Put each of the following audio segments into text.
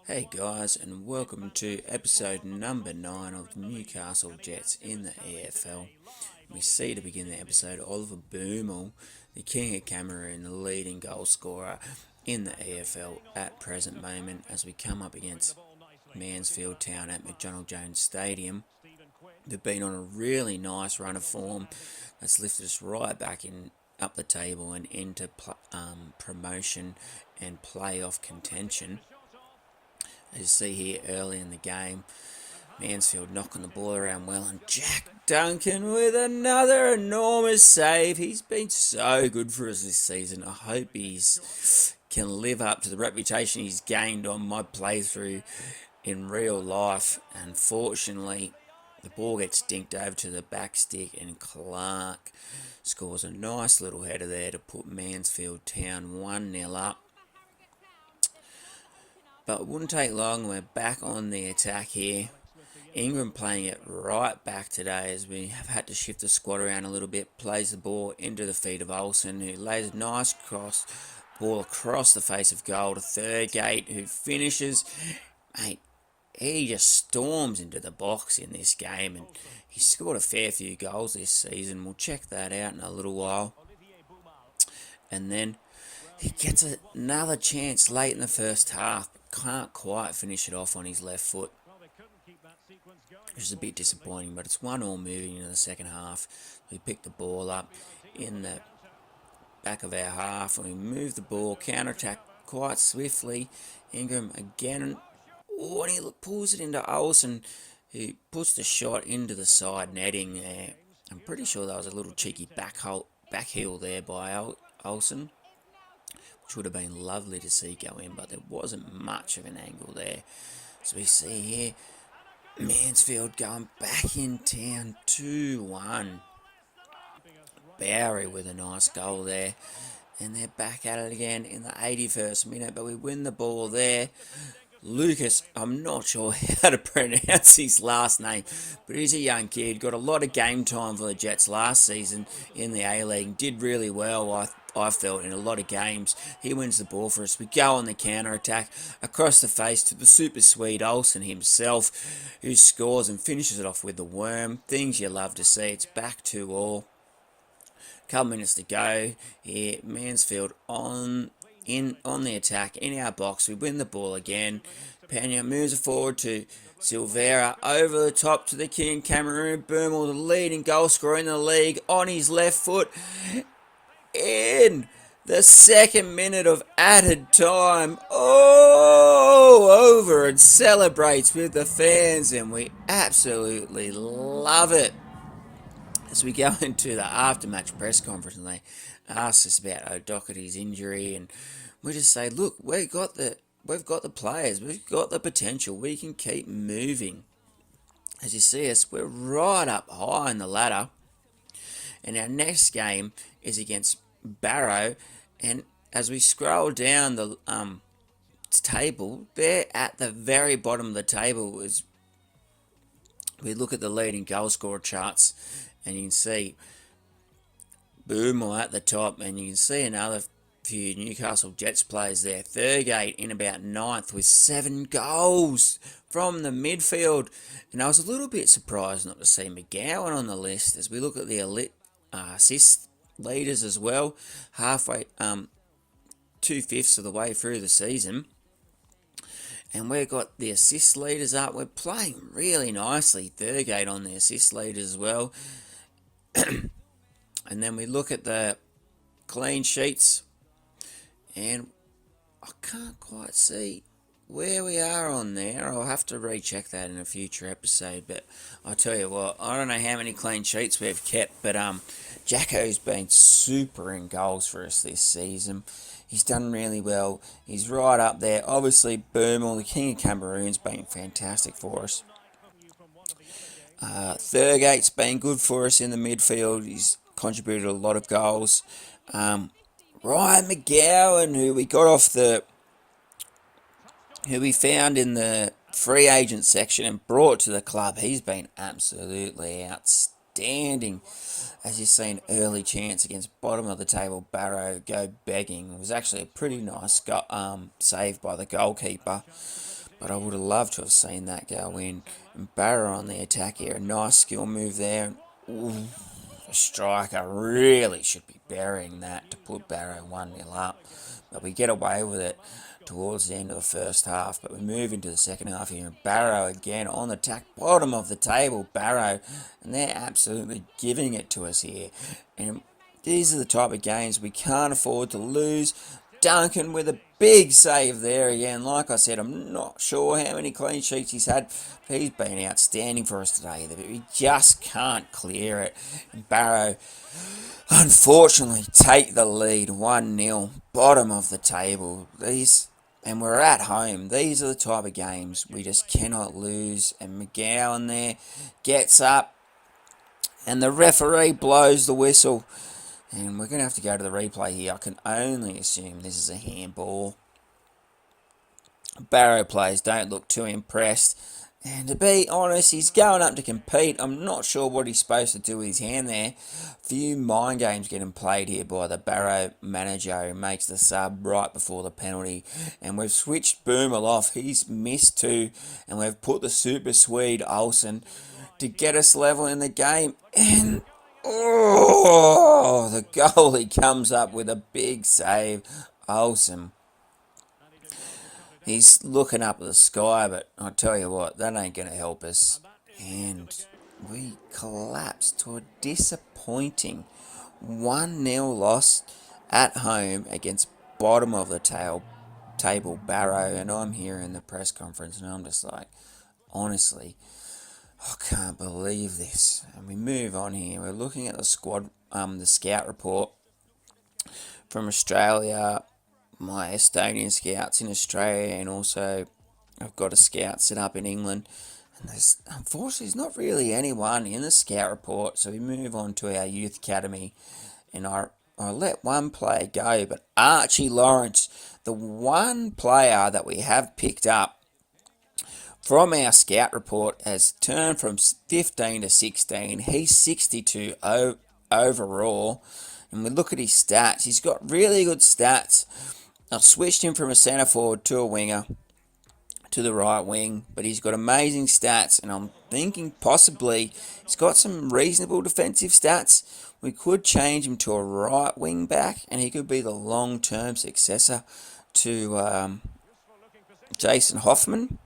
Hey guys, and welcome to episode number 9 of the Newcastle Jets in the AFL. We see to begin the episode Oliver Boomel, the King of Cameroon, the leading goal scorer in the AFL at present moment as we come up against Mansfield Town at McDonald Jones Stadium. They've been on a really nice run of form that's lifted us right back in up the table and into promotion and playoff contention. As you see here early in the game, Mansfield knocking the ball around well, and Jack Duncan with another enormous save. He's been so good for us this season. I hope he's can live up to the reputation he's gained on my playthrough in real life. Unfortunately, the ball gets dinked over to the back stick, and Clark scores a nice little header there to put Mansfield Town 1-0 up. But it wouldn't take long. We're back on the attack here. Ingram playing it right back today as we have had to shift the squad around a little bit. Plays the ball into the feet of Olsen, who lays a nice ball across the face of goal to Thurgate, who finishes. Mate, he just storms into the box in this game, and he's scored a fair few goals this season. We'll check that out in a little while. And then he gets another chance late in the first half, but can't quite finish it off on his left foot, which is a bit disappointing, but it's 1-1 moving into the second half. We pick the ball up in the back of our half, and we move the ball, counter-attack quite swiftly. Ingram again, and he pulls it into Olsen, who puts the shot into the side netting there. I'm pretty sure that was a little cheeky back heel there by Olsen, which would have been lovely to see go in, but there wasn't much of an angle there. So we see here Mansfield going back in town 2-1. Bowery with a nice goal there, and they're back at it again in the 81st minute, but we win the ball there. Lucas, I'm not sure how to pronounce his last name, but he's a young kid, got a lot of game time for the Jets last season in the A-League, did really well, I felt, in a lot of games. He wins the ball for us. We go on the counter-attack across the face to the super sweet Olsen himself, who scores and finishes it off with the worm. Things you love to see. It's back 2-all. Couple minutes to go here. Mansfield on the attack in our box. We win the ball again. Pena moves it forward to Silvera, over the top to the King Cameroon. Boomel, the leading goal scorer in the league, on his left foot. In the second minute of added time. Oh, over and celebrates with the fans, and we absolutely love it. As we go into the after-match press conference, and they ask us about O'Doherty's injury, and we just say, look, we've got the players, we've got the potential, we can keep moving. As you see us, we're right up high in the ladder, and our next game is against Barrow, and as we scroll down the table, they're at the very bottom of the table. As we look at the leading goal scorer charts, and you can see Boomer at the top, and you can see another few Newcastle Jets players there. Thurgate in about 9th with 7 goals from the midfield. And I was a little bit surprised not to see McGowan on the list as we look at the assist leaders as well. Halfway, 2/5 of the way through the season. And we've got the assist leaders up. We're playing really nicely. Thurgate on the assist leaders as well. And then we look at the clean sheets, and I can't quite see where we are on there. I'll have to recheck that in a future episode, but I'll tell you what, I don't know how many clean sheets we've kept, but Jacko's been super in goals for us this season. He's done really well. He's right up there. Obviously, Boomel, the King of Cameroon's been fantastic for us. Thurgate's been good for us in the midfield. He's contributed a lot of goals. Ryan McGowan, who we found in the free agent section and brought to the club, he's been absolutely outstanding. As you've seen, early chance against bottom of the table Barrow go begging. It was actually a pretty nice save by the goalkeeper. but I would have loved to have seen that go in. And Barrow on the attack here, a nice skill move there. Ooh, the striker really should be burying that to put Barrow 1-0 up. But we get away with it towards the end of the first half. But we move into the second half here. And Barrow again on the attack, bottom of the table, Barrow. And they're absolutely giving it to us here. And these are the type of games we can't afford to lose. Duncan with a big save there again. Like I said, I'm not sure how many clean sheets he's had, but he's been outstanding for us today. We just can't clear it. And Barrow, unfortunately, take the lead 1-0, bottom of the table. And we're at home. These are the type of games we just cannot lose. And McGowan there gets up, and the referee blows the whistle. And we're going to have to go to the replay here. I can only assume this is a handball. Barrow players don't look too impressed. And to be honest, he's going up to compete. I'm not sure what he's supposed to do with his hand there. A few mind games getting played here by the Barrow manager who makes the sub right before the penalty. And we've switched Boomer off. He's missed too. And we've put the Super Swede Olsen to get us level in the game. And oh, the goalie comes up with a big save. Olsen. He's looking up at the sky, but I'll tell you what, that ain't going to help us. And we collapse to a disappointing 1-0 loss at home against bottom of the table Barrow. And I'm here in the press conference and I'm just like, honestly, I can't believe this. And we move on here. We're looking at the squad, the scout report from Australia, my Estonian scouts in Australia, and also I've got a scout set up in England. And unfortunately, there's not really anyone in the scout report. So we move on to our youth academy, and I let one player go, but Archie Lawrence, the one player that we have picked up from our scout report, has turned from 15 to 16. He's 62 overall. And we look at his stats. He's got really good stats. I've switched him from a centre forward to a winger to the right wing, but he's got amazing stats, and I'm thinking possibly he's got some reasonable defensive stats. We could change him to a right wing back, and he could be the long-term successor to Jason Hoffman,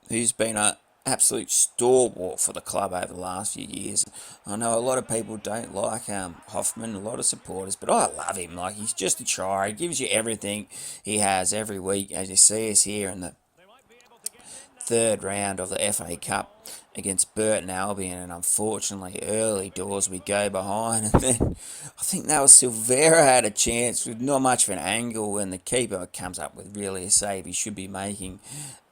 who's been an absolute stalwart for the club over the last few years. I know a lot of people don't like Hoffman, a lot of supporters, but I love him. Like, he's just a try. He gives you everything he has every week, as you see us here in the third round of the FA Cup against Burton Albion, and unfortunately early doors we go behind, and then I think that was Silvera had a chance with not much of an angle, and the keeper comes up with really a save he should be making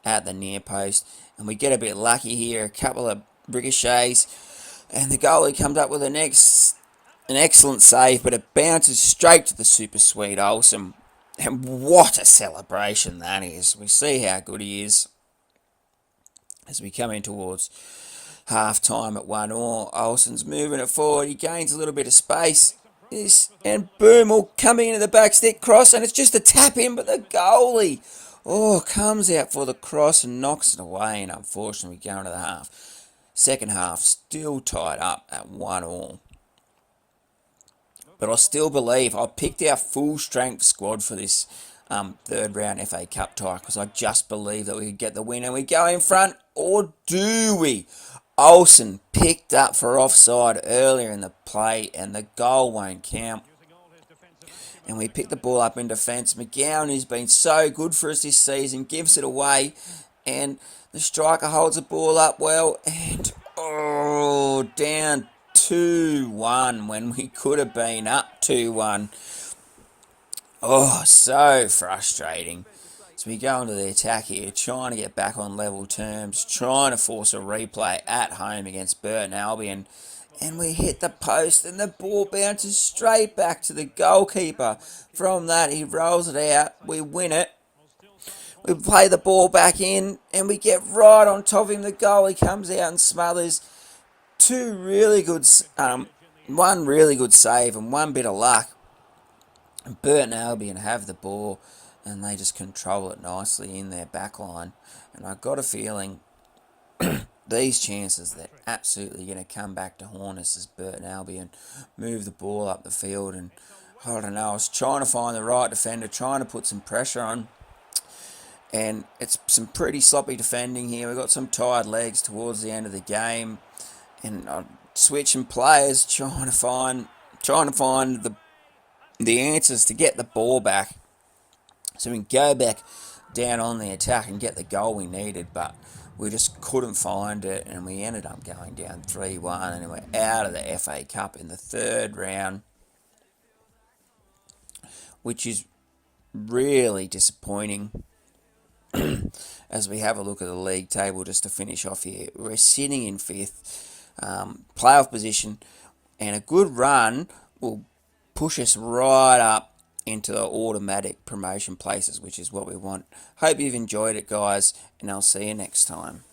at the near post, and we get a bit lucky here, a couple of ricochets, and the goalie comes up with an excellent save, but it bounces straight to the Super Swede Olsen, and what a celebration that is. We see how good he is as we come in towards half time at 1-1. Olsen's moving it forward, he gains a little bit of space, and boom, all coming into the back stick cross, and it's just a tap in, but the goalie comes out for the cross and knocks it away, and unfortunately we go into the half. Second half still tied up at 1-1. But I still believe I picked our full strength squad for this third round FA Cup tie, because I just believe that we could get the win and we go in front, or do we? Olsen picked up for offside earlier in the play, and the goal won't count. And we pick the ball up in defence. McGowan, who's been so good for us this season, gives it away, and the striker holds the ball up well, and down 2-1 when we could have been up 2-1. So frustrating. So we go into the attack here, trying to get back on level terms, trying to force a replay at home against Burton Albion. And we hit the post, and the ball bounces straight back to the goalkeeper. From that, he rolls it out. We win it. We play the ball back in, and we get right on top of him. The goalie comes out and smothers. One really good save and one bit of luck. And Burton Albion have the ball, and they just control it nicely in their back line. And I got a feeling these chances, they're absolutely going to come back to haunt us as Burton Albion move the ball up the field. And I don't know, I was trying to find the right defender, trying to put some pressure on, and it's some pretty sloppy defending here. We've got some tired legs towards the end of the game, and I'm switching players, trying to find the answers to get the ball back, so we can go back down on the attack and get the goal we needed. But we just couldn't find it, and we ended up going down 3-1, and we're out of the FA Cup in the third round, which is really disappointing. As we have a look at the league table, just to finish off here, we're sitting in fifth, playoff position, and a good run will push us right up into the automatic promotion places, which is what we want. Hope you've enjoyed it, guys, and I'll see you next time.